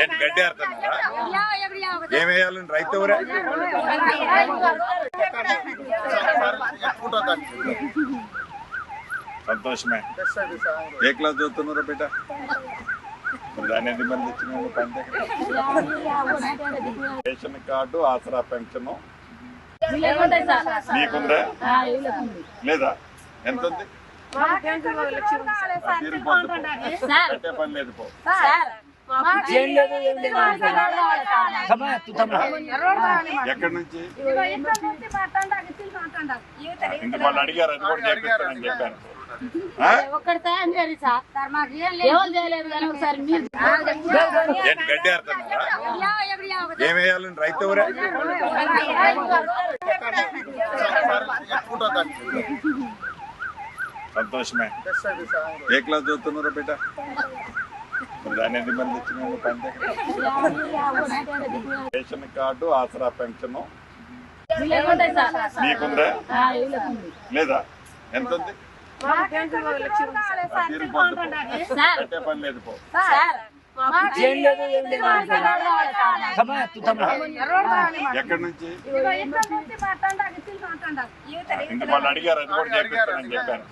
ఏంటి గడ్డి ఆడుతున్నారా? ఏమేయాలని రైతు ఎవరే? సంతోషమే. ఏ క్లాస్ చదువుతున్నారా బిడ్డ? దాని ఎన్ని మంది ఇచ్చిన రేషన్ కార్డు, ఆసరా పెన్షన్ నీకుందా లేదా? ఎంత ఉంది? కట్టే పని లేదు. పో ఎక్కడి నుంచి? ఇంక వాళ్ళు అడిగారు, అది కూడా చేపిస్తానని చెప్పాను. ఏంటి గడ్డి ఆడుతున్నారా? ఏమేయాలని రైతు ఎవరే? సంతోషమే. ఏ క్లాస్ చదువుతున్నారా బిడ్డ? దాని ఎన్ని మంది ఇచ్చిన రేషన్ కార్డు, ఆసరా పెన్షన్ నీకుందా లేదా? ఎంత ఉంది? కట్టే పని లేదు. పో ఎక్కడి నుంచి? ఇంక వాళ్ళు అడిగారు, అది కూడా చేపిస్తానని చెప్పాను.